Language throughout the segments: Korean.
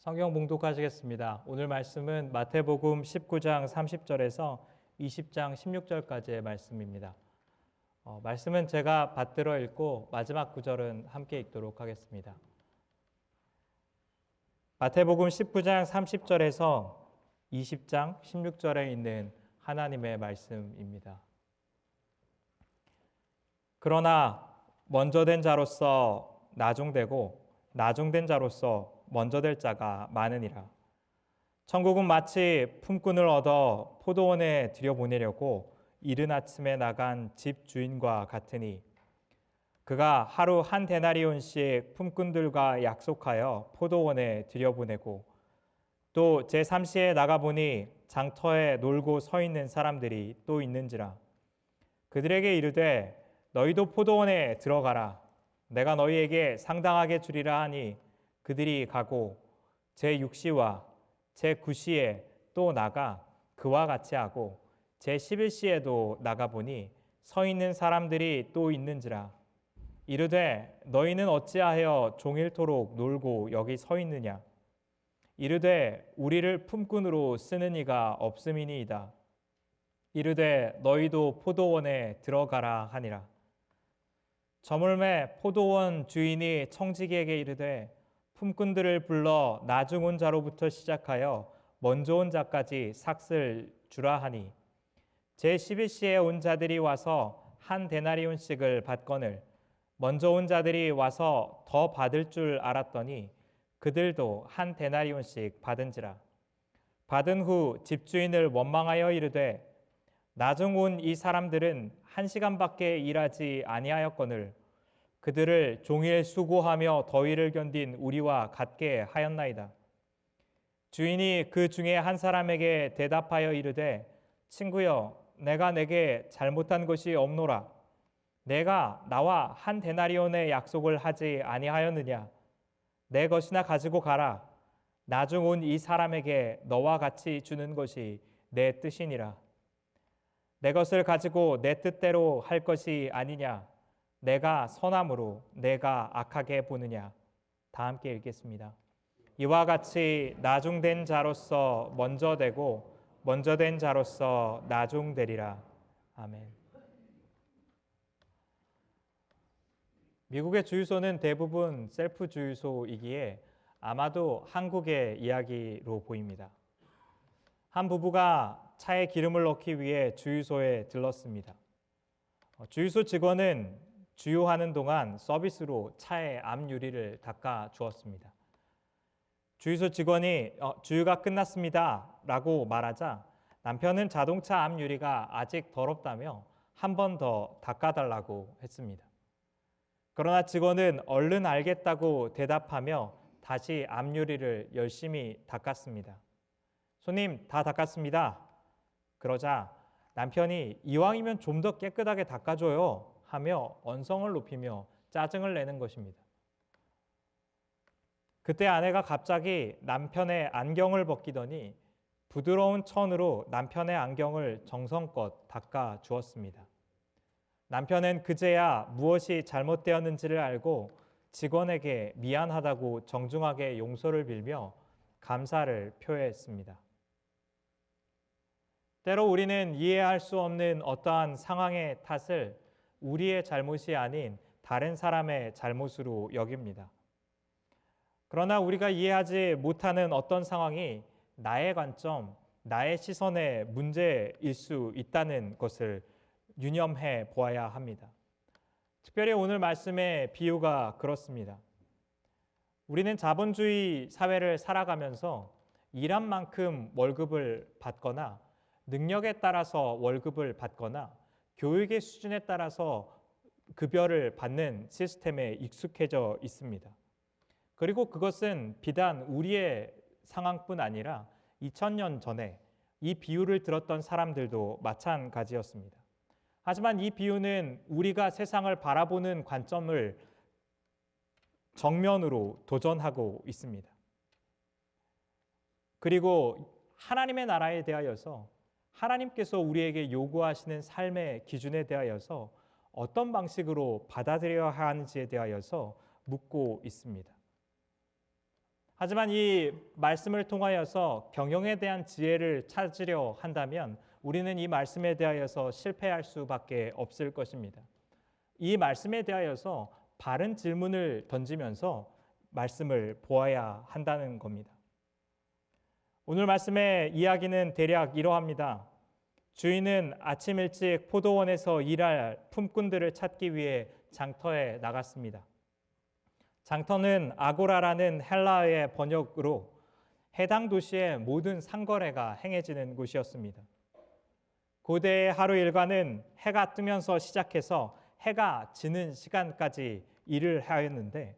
성경 봉독하시겠습니다. 오늘 말씀은 마태복음 19장 30절에서 20장 16절까지의 말씀입니다. 말씀은 제가 받들어 읽고 마지막 구절은 함께 읽도록 하겠습니다. 마태복음 19장 30절에서 20장 16절에 있는 하나님의 말씀입니다. 그러나 먼저 된 자로서 나중되고 나중된 자로서 먼저 될 자가 많으니라. 천국은 마치 품꾼을 얻어 포도원에 들여보내려고 이른 아침에 나간 집 주인과 같으니 그가 하루 한 데나리온씩 품꾼들과 약속하여 포도원에 들여보내고 또 제3시에 나가보니 장터에 놀고 서 있는 사람들이 또 있는지라. 그들에게 이르되 너희도 포도원에 들어가라. 내가 너희에게 상당하게 주리라 하니 그들이 가고 제6시와 제9시에 또 나가 그와 같이 하고 제11시에도 나가보니 서 있는 사람들이 또 있는지라. 이르되 너희는 어찌하여 종일토록 놀고 여기 서 있느냐. 이르되 우리를 품꾼으로 쓰는 이가 없음이니이다. 이르되 너희도 포도원에 들어가라 하니라. 저물매 포도원 주인이 청지기에게 이르되 품꾼들을 불러 나중 온 자로부터 시작하여 먼저 온 자까지 삭슬 주라 하니 제11시에 온 자들이 와서 한 데나리온씩을 받거늘 먼저 온 자들이 와서 더 받을 줄 알았더니 그들도 한 데나리온씩 받은지라. 받은 후 집주인을 원망하여 이르되 나중 온 이 사람들은 1시간밖에 일하지 아니하였거늘 그들을 종일 수고하며 더위를 견딘 우리와 같게 하였나이다. 주인이 그 중에 한 사람에게 대답하여 이르되 친구여 내가 내게 잘못한 것이 없노라. 내가 나와 한 데나리온의 약속을 하지 아니하였느냐. 내 것이나 가지고 가라. 나중 온 이 사람에게 너와 같이 주는 것이 내 뜻이니라. 내 것을 가지고 내 뜻대로 할 것이 아니냐. 내가 선함으로 내가 악하게 보느냐. 다 함께 읽겠습니다. 이와 같이 나중된 자로서 먼저 되고 먼저 된 자로서 나중되리라. 아멘. 미국의 주유소는 대부분 셀프 주유소이기에 아마도 한국의 이야기로 보입니다. 한 부부가 차에 기름을 넣기 위해 주유소에 들렀습니다. 주유소 직원은 주유하는 동안 서비스로 차의 앞유리를 닦아 주었습니다. 주유소 직원이 주유가 끝났습니다 라고 말하자 남편은 자동차 앞유리가 아직 더럽다며 한 번 더 닦아달라고 했습니다. 그러나 직원은 얼른 알겠다고 대답하며 다시 앞유리를 열심히 닦았습니다. 손님, 다 닦았습니다. 그러자 남편이 이왕이면 좀 더 깨끗하게 닦아줘요 하며 언성을 높이며 짜증을 내는 것입니다. 그때 아내가 갑자기 남편의 안경을 벗기더니 부드러운 천으로 남편의 안경을 정성껏 닦아 주었습니다. 남편은 그제야 무엇이 잘못되었는지를 알고 직원에게 미안하다고 정중하게 용서를 빌며 감사를 표했습니다. 때로 우리는 이해할 수 없는 어떠한 상황의 탓을 우리의 잘못이 아닌 다른 사람의 잘못으로 여깁니다. 그러나 우리가 이해하지 못하는 어떤 상황이 나의 관점, 나의 시선의 문제일 수 있다는 것을 유념해 보아야 합니다. 특별히 오늘 말씀의 비유가 그렇습니다. 우리는 자본주의 사회를 살아가면서 일한 만큼 월급을 받거나 능력에 따라서 월급을 받거나 교육의 수준에 따라서 급여를 받는 시스템에 익숙해져 있습니다. 그리고 그것은 비단 우리의 상황뿐 아니라 2000년 전에 이 비유를 들었던 사람들도 마찬가지였습니다. 하지만 이 비유는 우리가 세상을 바라보는 관점을 정면으로 도전하고 있습니다. 그리고 하나님의 나라에 대하여서 하나님께서 우리에게 요구하시는 삶의 기준에 대하여서 어떤 방식으로 받아들여야 하는지에 대하여서 묻고 있습니다. 하지만 이 말씀을 통하여서 경영에 대한 지혜를 찾으려 한다면 우리는 이 말씀에 대하여서 실패할 수밖에 없을 것입니다. 이 말씀에 대하여서 바른 질문을 던지면서 말씀을 보아야 한다는 겁니다. 오늘 말씀의 이야기는 대략 이러합니다. 주인은 아침 일찍 포도원에서 일할 품꾼들을 찾기 위해 장터에 나갔습니다. 장터는 아고라라는 헬라어의 번역으로 해당 도시의 모든 상거래가 행해지는 곳이었습니다. 고대의 하루 일과는 해가 뜨면서 시작해서 해가 지는 시간까지 일을 하였는데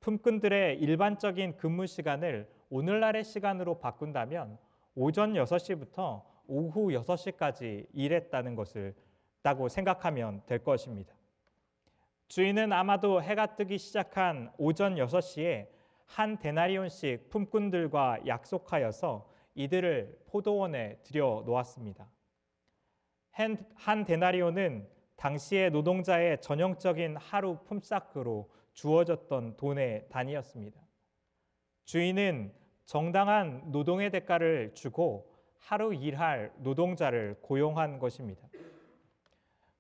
품꾼들의 일반적인 근무 시간을 오늘날의 시간으로 바꾼다면 오전 6시부터 오후 6시까지 일했다는 것을 라고 생각하면 될 것입니다. 주인은 아마도 해가 뜨기 시작한 오전 6시에 한 데나리온씩 품꾼들과 약속하여서 이들을 포도원에 들여놓았습니다. 한 데나리온은 당시의 노동자의 전형적인 하루 품삯으로 주어졌던 돈의 단위였습니다. 주인은 정당한 노동의 대가를 주고 하루 일할 노동자를 고용한 것입니다.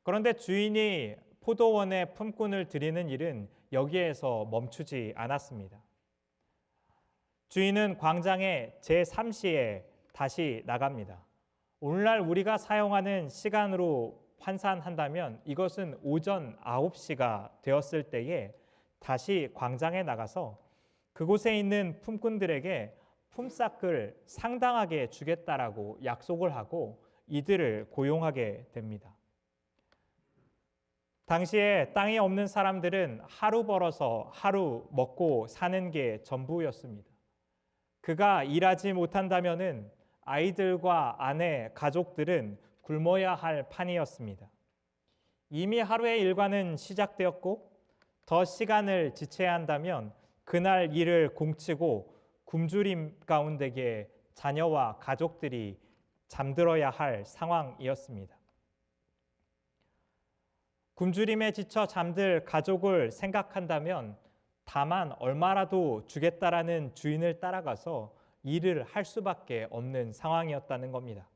그런데 주인이 포도원에 품꾼을 들이는 일은 여기에서 멈추지 않았습니다. 주인은 광장에 제3시에 다시 나갑니다. 오늘날 우리가 사용하는 시간으로 환산한다면 이것은 오전 9시가 되었을 때에 다시 광장에 나가서 그곳에 있는 품꾼들에게 품삯을 상당하게 주겠다라고 약속을 하고 이들을 고용하게 됩니다. 당시에 땅이 없는 사람들은 하루 벌어서 하루 먹고 사는 게 전부였습니다. 그가 일하지 못한다면은 아이들과 아내, 가족들은 굶어야 할 판이었습니다. 이미 하루의 일과는 시작되었고 더 시간을 지체해야 한다면 그날 일을 공치고 굶주림 가운데에 자녀와 가족들이 잠들어야 할 상황이었습니다. 굶주림에 지쳐 잠들 가족을 생각한다면 다만 얼마라도 주겠다라는 주인을 따라가서 일을 할 수밖에 없는 상황이었다는 겁니다.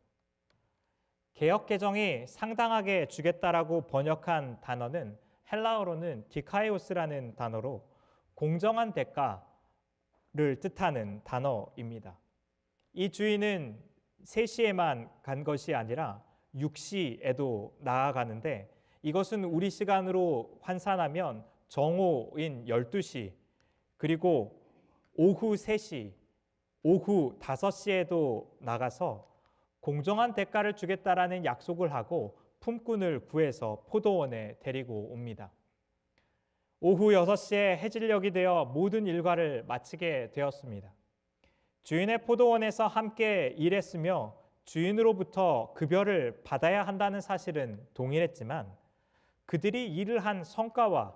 개역개정이 상당하게 주겠다라고 번역한 단어는 헬라어로는 디카이오스라는 단어로 공정한 대가를 뜻하는 단어입니다. 이 주인은 3시에만 간 것이 아니라 6시에도 나아가는데 이것은 우리 시간으로 환산하면 정오인 12시 그리고 오후 3시, 오후 5시에도 나가서 공정한 대가를 주겠다라는 약속을 하고 품꾼을 구해서 포도원에 데리고 옵니다. 오후 6시에 해질녘이 되어 모든 일과를 마치게 되었습니다. 주인의 포도원에서 함께 일했으며 주인으로부터 급여를 받아야 한다는 사실은 동일했지만 그들이 일을 한 성과와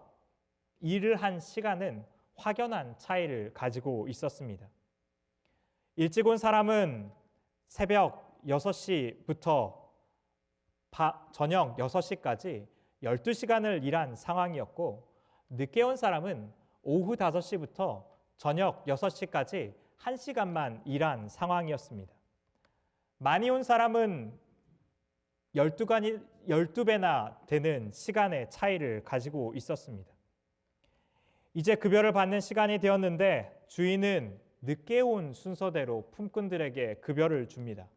일을 한 시간은 확연한 차이를 가지고 있었습니다. 일찍 온 사람은 새벽 6시부터 저녁 6시까지 12시간을 일한 상황이었고 늦게 온 사람은 오후 5시부터 저녁 6시까지 1시간만 일한 상황이었습니다. 많이 온 사람은 12배나 되는 시간의 차이를 가지고 있었습니다. 이제 급여를 받는 시간이 되었는데 주인은 늦게 온 순서대로 품꾼들에게 급여를 줍니다.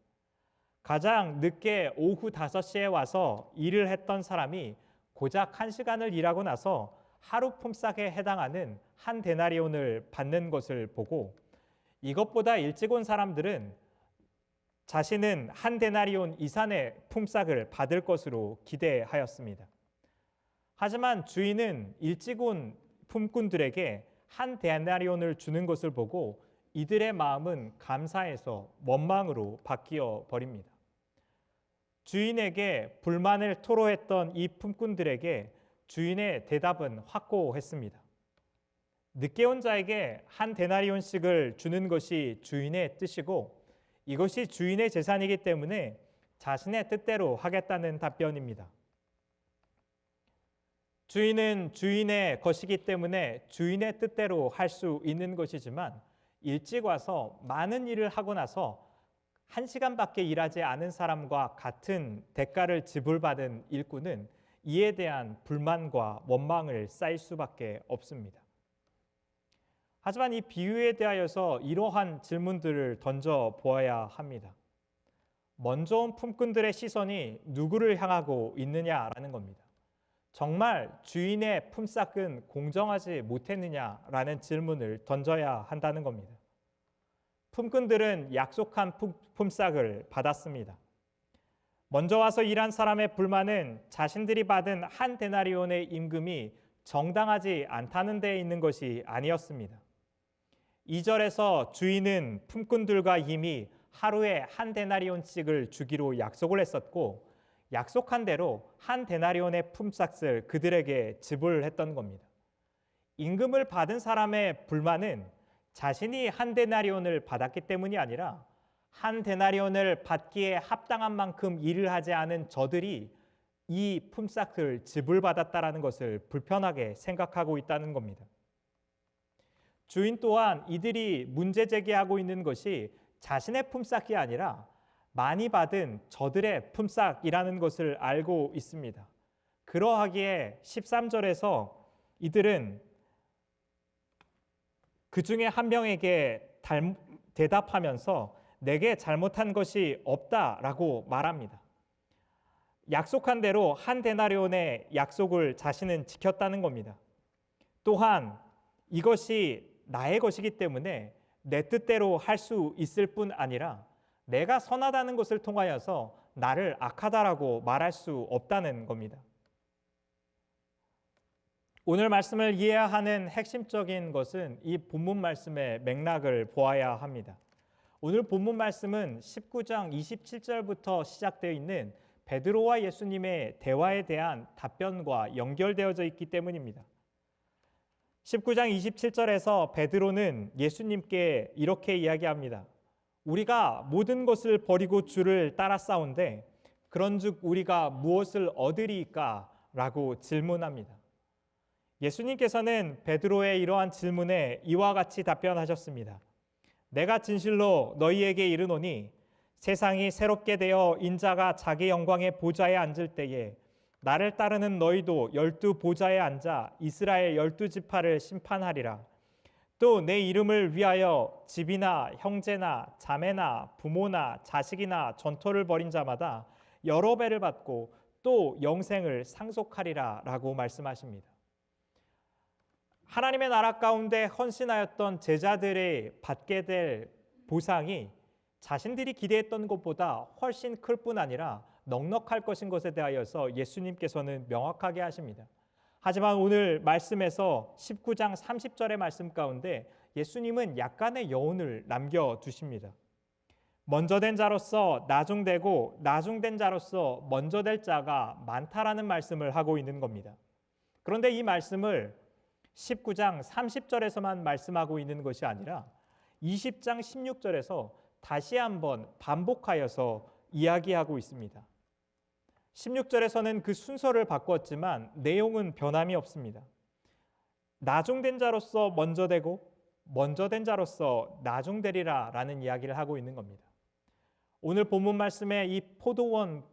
가장 늦게 오후 5시에 와서 일을 했던 사람이 고작 1시간을 일하고 나서 하루 품삯에 해당하는 한 데나리온을 받는 것을 보고 이것보다 일찍 온 사람들은 자신은 한 데나리온 이상의 품삯을 받을 것으로 기대하였습니다. 하지만 주인은 일찍 온 품꾼들에게 한 데나리온을 주는 것을 보고 이들의 마음은 감사해서 원망으로 바뀌어 버립니다. 주인에게 불만을 토로했던 이 품꾼들에게 주인의 대답은 확고했습니다. 늦게 온 자에게 한 데나리온씩을 주는 것이 주인의 뜻이고 이것이 주인의 재산이기 때문에 자신의 뜻대로 하겠다는 답변입니다. 주인은 주인의 것이기 때문에 주인의 뜻대로 할 수 있는 것이지만 일찍 와서 많은 일을 하고 나서 1시간밖에 일하지 않은 사람과 같은 대가를 지불받은 일꾼은 이에 대한 불만과 원망을 쌓일 수밖에 없습니다. 하지만 이 비유에 대하여서 이러한 질문들을 던져 보아야 합니다. 먼저 온 품꾼들의 시선이 누구를 향하고 있느냐라는 겁니다. 정말 주인의 품삯은 공정하지 못했느냐라는 질문을 던져야 한다는 겁니다. 품꾼들은 약속한 품삯을 받았습니다. 먼저 와서 일한 사람의 불만은 자신들이 받은 한 데나리온의 임금이 정당하지 않다는 데에 있는 것이 아니었습니다. 2절에서 주인은 품꾼들과 이미 하루에 한 데나리온씩을 주기로 약속을 했었고 약속한 대로 한 데나리온의 품삯을 그들에게 지불했던 겁니다. 임금을 받은 사람의 불만은 자신이 한 데나리온을 받았기 때문이 아니라 한 데나리온을 받기에 합당한 만큼 일을 하지 않은 저들이 이 품삯을 지불받았다라는 것을 불편하게 생각하고 있다는 겁니다. 주인 또한 이들이 문제 제기하고 있는 것이 자신의 품삯이 아니라 많이 받은 저들의 품삯이라는 것을 알고 있습니다. 그러하기에 13절에서 이들은 그 중에 한 명에게 대답하면서 내게 잘못한 것이 없다라고 말합니다. 약속한 대로 한 데나리온의 약속을 자신은 지켰다는 겁니다. 또한 이것이 나의 것이기 때문에 내 뜻대로 할 수 있을 뿐 아니라 내가 선하다는 것을 통하여서 나를 악하다라고 말할 수 없다는 겁니다. 오늘 말씀을 이해하는 핵심적인 것은 이 본문 말씀의 맥락을 보아야 합니다. 오늘 본문 말씀은 19장 27절부터 시작되어 있는 베드로와 예수님의 대화에 대한 답변과 연결되어져 있기 때문입니다. 19장 27절에서 베드로는 예수님께 이렇게 이야기합니다. 우리가 모든 것을 버리고 주를 따라싸운데 그런즉 우리가 무엇을 얻으리이까? 라고 질문합니다. 예수님께서는 베드로의 이러한 질문에 이와 같이 답변하셨습니다. 내가 진실로 너희에게 이르노니 세상이 새롭게 되어 인자가 자기 영광의 보좌에 앉을 때에 나를 따르는 너희도 12 보좌에 앉아 이스라엘 12지파를 심판하리라. 또 내 이름을 위하여 집이나 형제나 자매나 부모나 자식이나 전토를 벌인 자마다 여러 배를 받고 또 영생을 상속하리라 라고 말씀하십니다. 하나님의 나라 가운데 헌신하였던 제자들의 받게 될 보상이 자신들이 기대했던 것보다 훨씬 클 뿐 아니라 넉넉할 것인 것에 대하여서 예수님께서는 명확하게 하십니다. 하지만 오늘 말씀에서 19장 30절의 말씀 가운데 예수님은 약간의 여운을 남겨두십니다. 먼저 된 자로서 나중되고 나중된 자로서 먼저 될 자가 많다라는 말씀을 하고 있는 겁니다. 그런데 이 말씀을 19장 30절에서만 말씀하고 있는 것이 아니라 20장 16절에서 다시 한번 반복하여서 이야기하고 있습니다. 16절에서는 그 순서를 바꿨지만 내용은 변함이 없습니다. 나중된 자로서 먼저 되고 먼저 된 자로서 나중되리라 라는 이야기를 하고 있는 겁니다. 오늘 본문 말씀의 이 포도원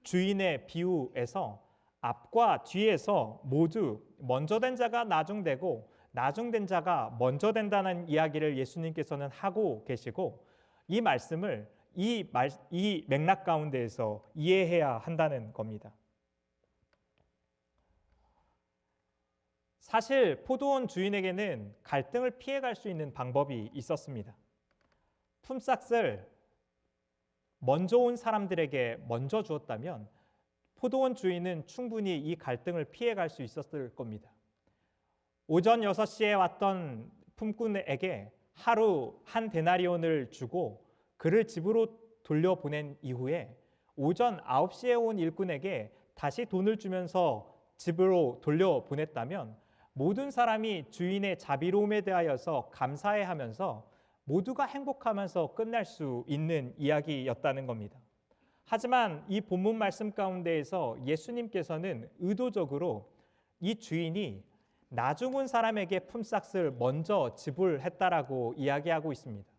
주인의 비유에서 앞과 뒤에서 모두 먼저 된 자가 나중되고 나중된 자가 먼저 된다는 이야기를 예수님께서는 하고 계시고 이 말씀을 이 맥락 가운데에서 이해해야 한다는 겁니다. 사실 포도원 주인에게는 갈등을 피해갈 수 있는 방법이 있었습니다. 품삯을 먼저 온 사람들에게 먼저 주었다면 포도원 주인은 충분히 이 갈등을 피해갈 수 있었을 겁니다. 오전 6시에 왔던 품꾼에게 하루 한 데나리온을 주고 그를 집으로 돌려보낸 이후에 오전 9시에 온 일꾼에게 다시 돈을 주면서 집으로 돌려보냈다면 모든 사람이 주인의 자비로움에 대하여서 감사해하면서 모두가 행복하면서 끝날 수 있는 이야기였다는 겁니다. 하지만 이 본문 말씀 가운데에서 예수님께서는 의도적으로 이 주인이 나 죽은 사람에게 품삯을 먼저 지불했다라고 이야기하고 있습니다.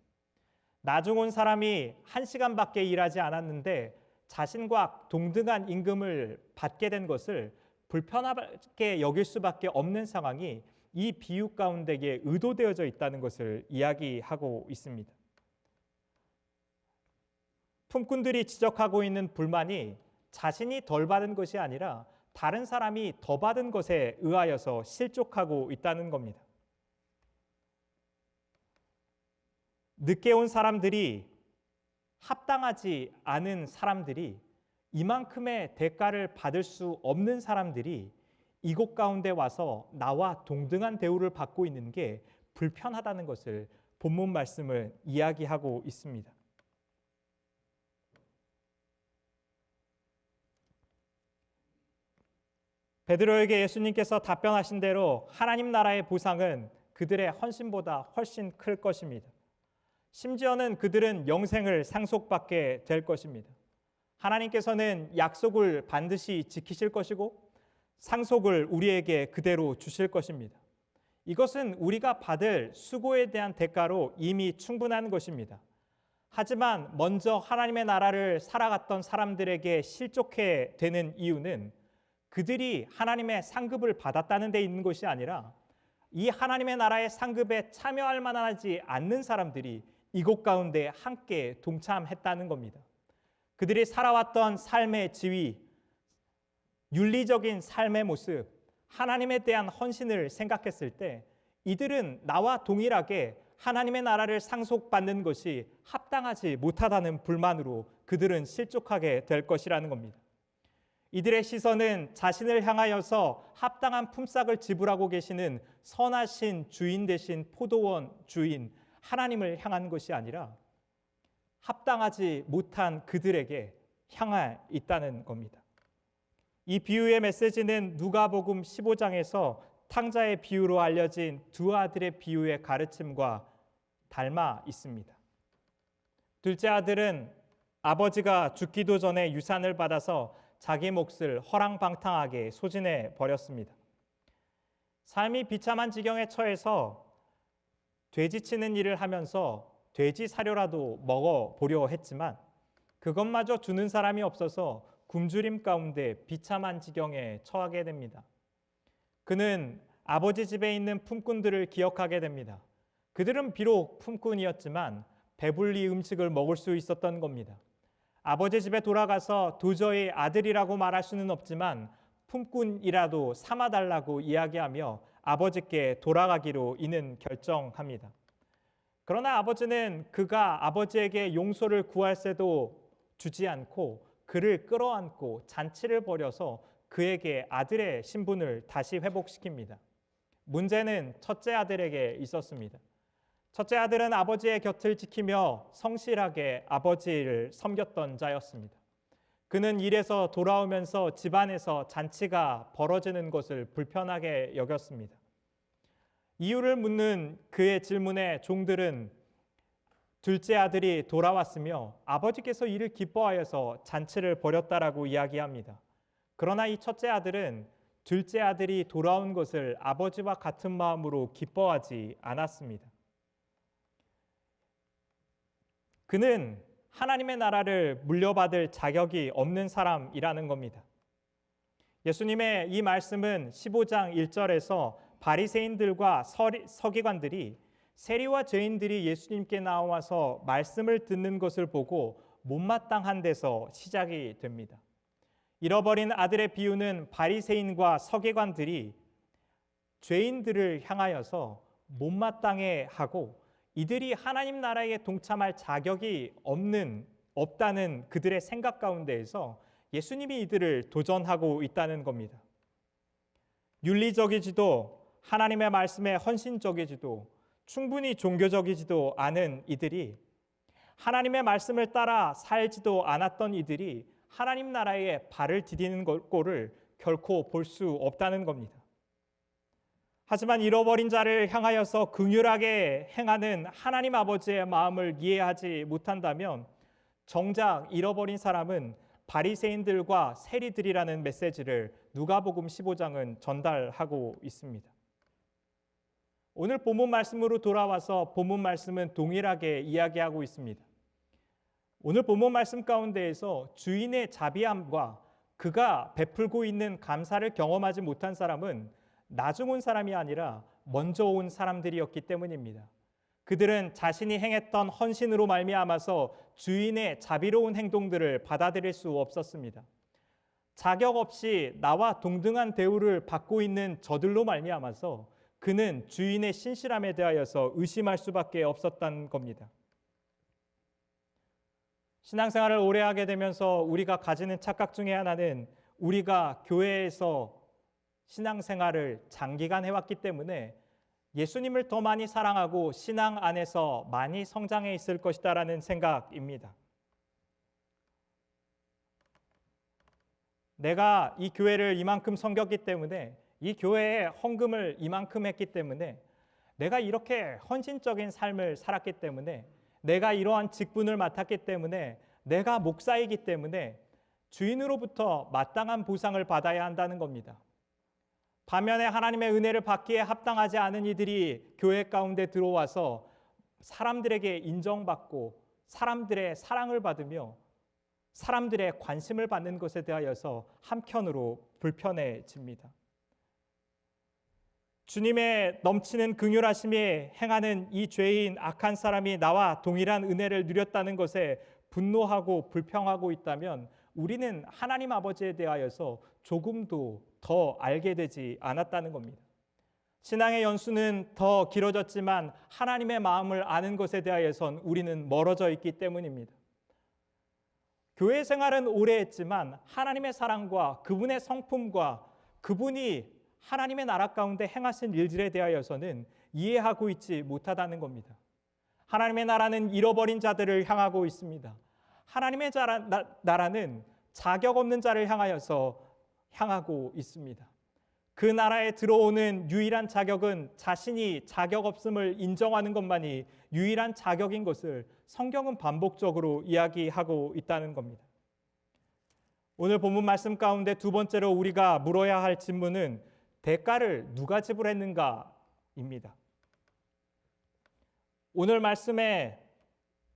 나 죽은 사람이 1시간밖에 일하지 않았는데 자신과 동등한 임금을 받게 된 것을 불편하게 여길 수밖에 없는 상황이 이 비유 가운데에 의도되어져 있다는 것을 이야기하고 있습니다. 품꾼들이 지적하고 있는 불만이 자신이 덜 받은 것이 아니라 다른 사람이 더 받은 것에 의하여서 실족하고 있다는 겁니다. 늦게 온 사람들이, 합당하지 않은 사람들이, 이만큼의 대가를 받을 수 없는 사람들이 이곳 가운데 와서 나와 동등한 대우를 받고 있는 게 불편하다는 것을 본문 말씀을 이야기하고 있습니다. 베드로에게 예수님께서 답변하신 대로 하나님 나라의 보상은 그들의 헌신보다 훨씬 클 것입니다. 심지어는 그들은 영생을 상속받게 될 것입니다. 하나님께서는 약속을 반드시 지키실 것이고 상속을 우리에게 그대로 주실 것입니다. 이것은 우리가 받을 수고에 대한 대가로 이미 충분한 것입니다. 하지만 먼저 하나님의 나라를 살아갔던 사람들에게 실족해 되는 이유는 그들이 하나님의 상급을 받았다는 데 있는 것이 아니라 이 하나님의 나라의 상급에 참여할 만하지 않는 사람들이 이곳 가운데 함께 동참했다는 겁니다. 그들이 살아왔던 삶의 지위, 윤리적인 삶의 모습, 하나님에 대한 헌신을 생각했을 때 이들은 나와 동일하게 하나님의 나라를 상속받는 것이 합당하지 못하다는 불만으로 그들은 실족하게 될 것이라는 겁니다. 이들의 시선은 자신을 향하여서 합당한 품삯을 지불하고 계시는 선하신 주인 되신 포도원 주인 하나님을 향한 것이 아니라 합당하지 못한 그들에게 향해 있다는 겁니다. 이 비유의 메시지는 누가복음 15장에서 탕자의 비유로 알려진 두 아들의 비유의 가르침과 닮아 있습니다. 둘째 아들은 아버지가 죽기도 전에 유산을 받아서 자기 몫을 허랑방탕하게 소진해 버렸습니다. 삶이 비참한 지경에 처해서 돼지치는 일을 하면서 돼지 사료라도 먹어보려 했지만 그것마저 주는 사람이 없어서 굶주림 가운데 비참한 지경에 처하게 됩니다. 그는 아버지 집에 있는 품꾼들을 기억하게 됩니다. 그들은 비록 품꾼이었지만 배불리 음식을 먹을 수 있었던 겁니다. 아버지 집에 돌아가서 도저히 아들이라고 말할 수는 없지만 품꾼이라도 삼아달라고 이야기하며 아버지께 돌아가기로 이는 결정합니다. 그러나 아버지는 그가 아버지에게 용서를 구할새도 주지 않고 그를 끌어안고 잔치를 벌여서 그에게 아들의 신분을 다시 회복시킵니다. 문제는 첫째 아들에게 있었습니다. 첫째 아들은 아버지의 곁을 지키며 성실하게 아버지를 섬겼던 자였습니다. 그는 일에서 돌아오면서 집안에서 잔치가 벌어지는 것을 불편하게 여겼습니다. 이유를 묻는 그의 질문에 종들은 둘째 아들이 돌아왔으며 아버지께서 이를 기뻐하여서 잔치를 벌였다라고 이야기합니다. 그러나 이 첫째 아들은 둘째 아들이 돌아온 것을 아버지와 같은 마음으로 기뻐하지 않았습니다. 그는 하나님의 나라를 물려받을 자격이 없는 사람이라는 겁니다. 예수님의 이 말씀은 15장 1절에서 바리새인들과 서기관들이 세리와 죄인들이 예수님께 나와서 말씀을 듣는 것을 보고 못마땅한 데서 시작이 됩니다. 잃어버린 아들의 비유는 바리새인과 서기관들이 죄인들을 향하여서 못마땅해 하고 이들이 하나님 나라에 동참할 자격이 없다는 그들의 생각 가운데에서 예수님이 이들을 도전하고 있다는 겁니다. 윤리적이지도 하나님의 말씀에 헌신적이지도 충분히 종교적이지도 않은 이들이 하나님의 말씀을 따라 살지도 않았던 이들이 하나님 나라에 발을 디디는 꼴을 결코 볼 수 없다는 겁니다. 하지만 잃어버린 자를 향하여서 긍휼하게 행하는 하나님 아버지의 마음을 이해하지 못한다면 정작 잃어버린 사람은 바리새인들과 세리들이라는 메시지를 누가복음 15장은 전달하고 있습니다. 오늘 본문 말씀으로 돌아와서 본문 말씀은 동일하게 이야기하고 있습니다. 오늘 본문 말씀 가운데에서 주인의 자비함과 그가 베풀고 있는 감사를 경험하지 못한 사람은 나중 온 사람이 아니라 먼저 온 사람들이었기 때문입니다. 그들은 자신이 행했던 헌신으로 말미암아서 주인의 자비로운 행동들을 받아들일 수 없었습니다. 자격 없이 나와 동등한 대우를 받고 있는 저들로 말미암아서 그는 주인의 신실함에 대하여서 의심할 수밖에 없었던 겁니다. 신앙생활을 오래 하게 되면서 우리가 가지는 착각 중에 하나는 우리가 교회에서 신앙생활을 장기간 해왔기 때문에 예수님을 더 많이 사랑하고 신앙 안에서 많이 성장해 있을 것이다라는 생각입니다. 내가 이 교회를 이만큼 섬겼기 때문에, 이 교회에 헌금을 이만큼 했기 때문에, 내가 이렇게 헌신적인 삶을 살았기 때문에, 내가 이러한 직분을 맡았기 때문에, 내가 목사이기 때문에 주인으로부터 마땅한 보상을 받아야 한다는 겁니다. 반면에 하나님의 은혜를 받기에 합당하지 않은 이들이 교회 가운데 들어와서 사람들에게 인정받고 사람들의 사랑을 받으며 사람들의 관심을 받는 것에 대하여서 한편으로 불편해집니다. 주님의 넘치는 긍휼하심에 행하는 이 죄인 악한 사람이 나와 동일한 은혜를 누렸다는 것에 분노하고 불평하고 있다면 우리는 하나님 아버지에 대하여서 조금도 더 알게 되지 않았다는 겁니다. 신앙의 연수는 더 길어졌지만 하나님의 마음을 아는 것에 대하여선 우리는 멀어져 있기 때문입니다. 교회 생활은 오래 했지만 하나님의 사랑과 그분의 성품과 그분이 하나님의 나라 가운데 행하신 일들에 대하여서는 이해하고 있지 못하다는 겁니다. 하나님의 나라는 잃어버린 자들을 향하고 있습니다. 하나님의 나라는 자격 없는 자를 향하여서 향하고 있습니다. 그 나라에 들어오는 유일한 자격은 자신이 자격 없음을 인정하는 것만이 유일한 자격인 것을 성경은 반복적으로 이야기하고 있다는 겁니다. 오늘 본문 말씀 가운데 두 번째로 우리가 물어야 할 질문은 대가를 누가 지불했는가입니다. 오늘 말씀에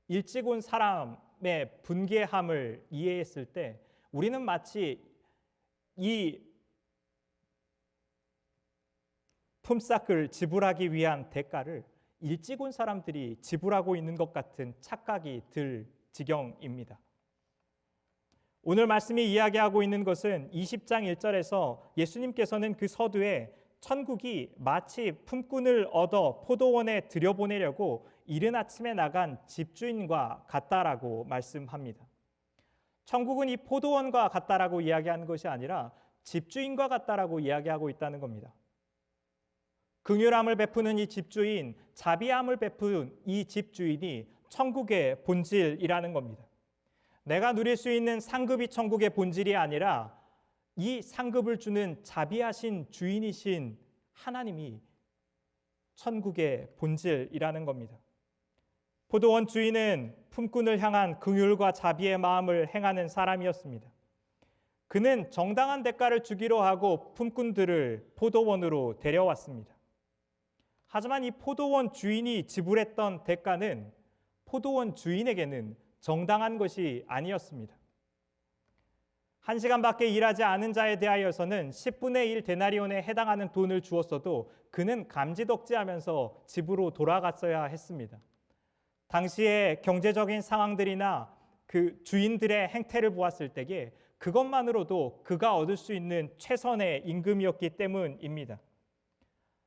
일찍 온 사람의 분개함을 이해했을 때 우리는 마치 이 품삯을 지불하기 위한 대가를 일찍 온 사람들이 지불하고 있는 것 같은 착각이 들 지경입니다. 오늘 말씀이 이야기하고 있는 것은 20장 1절에서 예수님께서는 그 서두에 천국이 마치 품꾼을 얻어 포도원에 들여보내려고 이른 아침에 나간 집주인과 같다라고 말씀합니다. 천국은 이 포도원과 같다라고 이야기하는 것이 아니라 집주인과 같다라고 이야기하고 있다는 겁니다. 긍휼함을 베푸는 이 집주인, 자비함을 베푸는 이 집주인이 천국의 본질이라는 겁니다. 내가 누릴 수 있는 상급이 천국의 본질이 아니라 이 상급을 주는 자비하신 주인이신 하나님이 천국의 본질이라는 겁니다. 포도원 주인은 품꾼을 향한 긍휼과 자비의 마음을 행하는 사람이었습니다. 그는 정당한 대가를 주기로 하고 품꾼들을 포도원으로 데려왔습니다. 하지만 이 포도원 주인이 지불했던 대가는 포도원 주인에게는 정당한 것이 아니었습니다. 1시간밖에 일하지 않은 자에 대하여서는 10분의 1 데나리온에 해당하는 돈을 주었어도 그는 감지덕지하면서 집으로 돌아갔어야 했습니다. 당시의 경제적인 상황들이나 그 주인들의 행태를 보았을 때에 그것만으로도 그가 얻을 수 있는 최선의 임금이었기 때문입니다.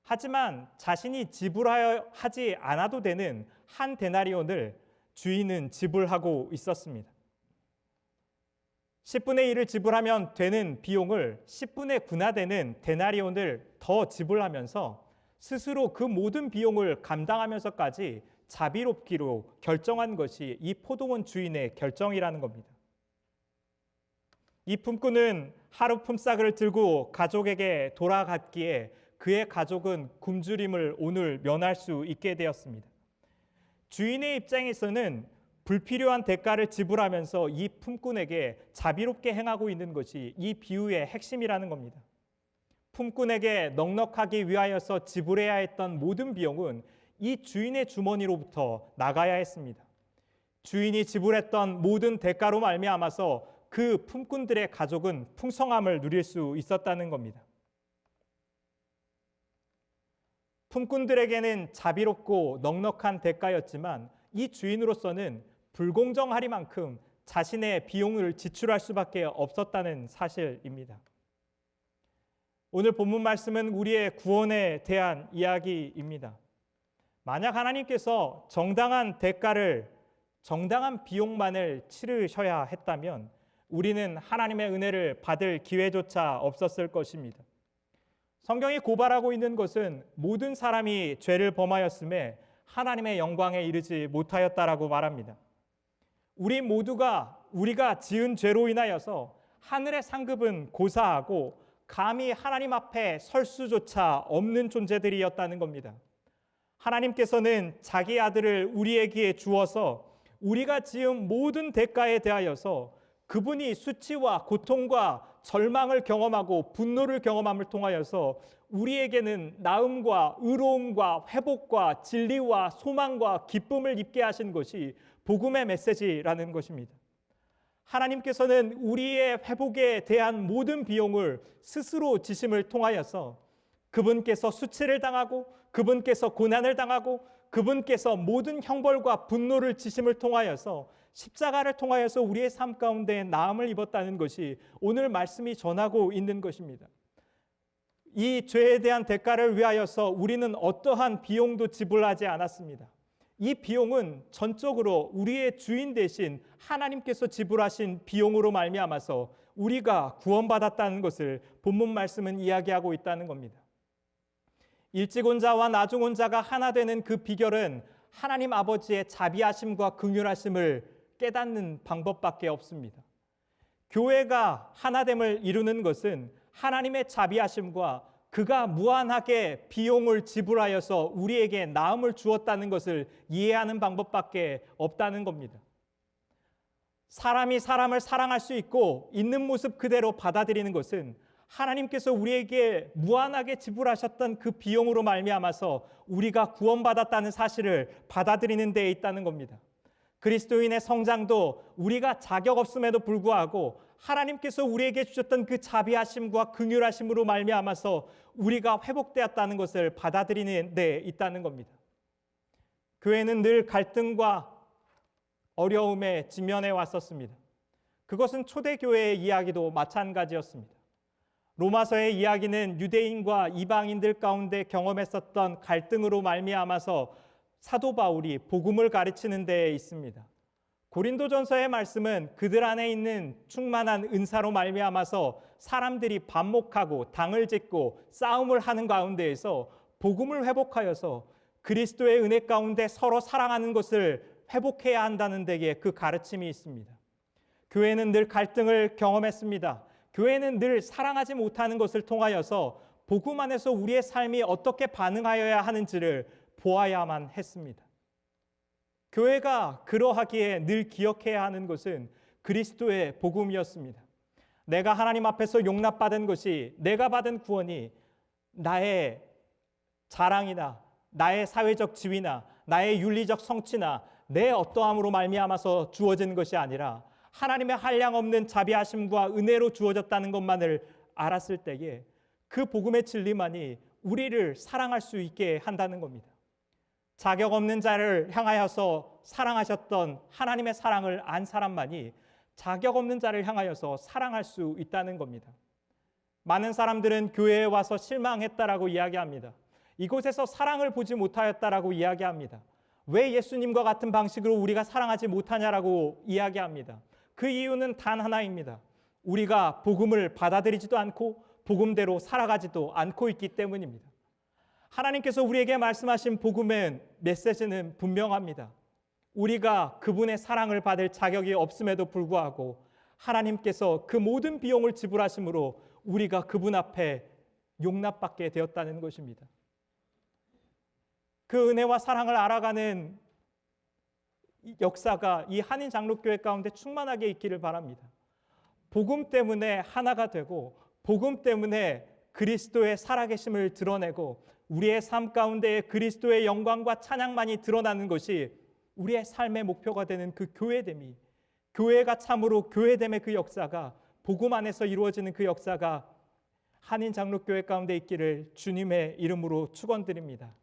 하지만 자신이 지불하지 않아도 되는 한 데나리온을 주인은 지불하고 있었습니다. 10분의 1을 지불하면 되는 비용을 10분의 9나 되는 데나리온을 더 지불하면서 스스로 그 모든 비용을 감당하면서까지 자비롭기로 결정한 것이 이 포도원 주인의 결정이라는 겁니다. 이 품꾼은 하루 품삯을 들고 가족에게 돌아갔기에 그의 가족은 굶주림을 오늘 면할 수 있게 되었습니다. 주인의 입장에서는 불필요한 대가를 지불하면서 이 품꾼에게 자비롭게 행하고 있는 것이 이 비유의 핵심이라는 겁니다. 품꾼에게 넉넉하기 위하여서 지불해야 했던 모든 비용은 이 주인의 주머니로부터 나가야 했습니다. 주인이 지불했던 모든 대가로 말미암아서 그 품꾼들의 가족은 풍성함을 누릴 수 있었다는 겁니다. 품꾼들에게는 자비롭고 넉넉한 대가였지만 이 주인으로서는 불공정하리만큼 자신의 비용을 지출할 수밖에 없었다는 사실입니다. 오늘 본문 말씀은 우리의 구원에 대한 이야기입니다. 만약 하나님께서 정당한 대가를, 정당한 비용만을 치르셔야 했다면 우리는 하나님의 은혜를 받을 기회조차 없었을 것입니다. 성경이 고발하고 있는 것은 모든 사람이 죄를 범하였음에 하나님의 영광에 이르지 못하였다라고 말합니다. 우리 모두가 우리가 지은 죄로 인하여서 하늘의 상급은 고사하고 감히 하나님 앞에 설 수조차 없는 존재들이었다는 겁니다. 하나님께서는 자기 아들을 우리에게 주어서 우리가 지은 모든 대가에 대하여서 그분이 수치와 고통과 절망을 경험하고 분노를 경험함을 통하여서 우리에게는 나음과 의로움과 회복과 진리와 소망과 기쁨을 입게 하신 것이 복음의 메시지라는 것입니다. 하나님께서는 우리의 회복에 대한 모든 비용을 스스로 지심을 통하여서 그분께서 수치를 당하고 그분께서 고난을 당하고 그분께서 모든 형벌과 분노를 지심을 통하여서 십자가를 통하여서 우리의 삶 가운데 나음을 입었다는 것이 오늘 말씀이 전하고 있는 것입니다. 이 죄에 대한 대가를 위하여서 우리는 어떠한 비용도 지불하지 않았습니다. 이 비용은 전적으로 우리의 주인 대신 하나님께서 지불하신 비용으로 말미암아서 우리가 구원받았다는 것을 본문 말씀은 이야기하고 있다는 겁니다. 일찍 온 자와 나중 온 자가 하나 되는 그 비결은 하나님 아버지의 자비하심과 긍휼하심을 깨닫는 방법밖에 없습니다. 교회가 하나됨을 이루는 것은 하나님의 자비하심과 그가 무한하게 비용을 지불하여서 우리에게 나음을 주었다는 것을 이해하는 방법밖에 없다는 겁니다. 사람이 사람을 사랑할 수 있고 있는 모습 그대로 받아들이는 것은 하나님께서 우리에게 무한하게 지불하셨던 그 비용으로 말미암아서 우리가 구원받았다는 사실을 받아들이는 데에 있다는 겁니다. 그리스도인의 성장도 우리가 자격 없음에도 불구하고 하나님께서 우리에게 주셨던 그 자비하심과 긍휼하심으로 말미암아서 우리가 회복되었다는 것을 받아들이는 데 있다는 겁니다. 교회는 늘 갈등과 어려움에 직면해 왔었습니다. 그것은 초대교회의 이야기도 마찬가지였습니다. 로마서의 이야기는 유대인과 이방인들 가운데 경험했었던 갈등으로 말미암아서 사도 바울이 복음을 가르치는 데에 있습니다. 고린도전서의 말씀은 그들 안에 있는 충만한 은사로 말미암아서 사람들이 반목하고 당을 짓고 싸움을 하는 가운데에서 복음을 회복하여서 그리스도의 은혜 가운데 서로 사랑하는 것을 회복해야 한다는 데에 그 가르침이 있습니다. 교회는 늘 갈등을 경험했습니다. 교회는 늘 사랑하지 못하는 것을 통하여서 복음 안에서 우리의 삶이 어떻게 반응하여야 하는지를 보아야만 했습니다. 교회가 그러하기에 늘 기억해야 하는 것은 그리스도의 복음이었습니다. 내가 하나님 앞에서 용납받은 것이, 내가 받은 구원이 나의 자랑이나 나의 사회적 지위나 나의 윤리적 성취나 내 어떠함으로 말미암아서 주어진 것이 아니라 하나님의 한량없는 자비하심과 은혜로 주어졌다는 것만을 알았을 때에 그 복음의 진리만이 우리를 사랑할 수 있게 한다는 겁니다. 자격 없는 자를 향하여서 사랑하셨던 하나님의 사랑을 안 사람만이 자격 없는 자를 향하여서 사랑할 수 있다는 겁니다. 많은 사람들은 교회에 와서 실망했다라고 이야기합니다. 이곳에서 사랑을 보지 못하였다라고 이야기합니다. 왜 예수님과 같은 방식으로 우리가 사랑하지 못하냐라고 이야기합니다. 그 이유는 단 하나입니다. 우리가 복음을 받아들이지도 않고 복음대로 살아가지도 않고 있기 때문입니다. 하나님께서 우리에게 말씀하신 복음의 메시지는 분명합니다. 우리가 그분의 사랑을 받을 자격이 없음에도 불구하고 하나님께서 그 모든 비용을 지불하심으로 우리가 그분 앞에 용납받게 되었다는 것입니다. 그 은혜와 사랑을 알아가는 역사가 이 한인 장로교회 가운데 충만하게 있기를 바랍니다. 복음 때문에 하나가 되고 복음 때문에 그리스도의 살아계심을 드러내고 우리의 삶 가운데 그리스도의 영광과 찬양만이 드러나는 것이 우리의 삶의 목표가 되는 그 교회됨이, 교회가 참으로 교회됨의 그 역사가, 복음 안에서 이루어지는 그 역사가 한인 장로교회 가운데 있기를 주님의 이름으로 축원드립니다.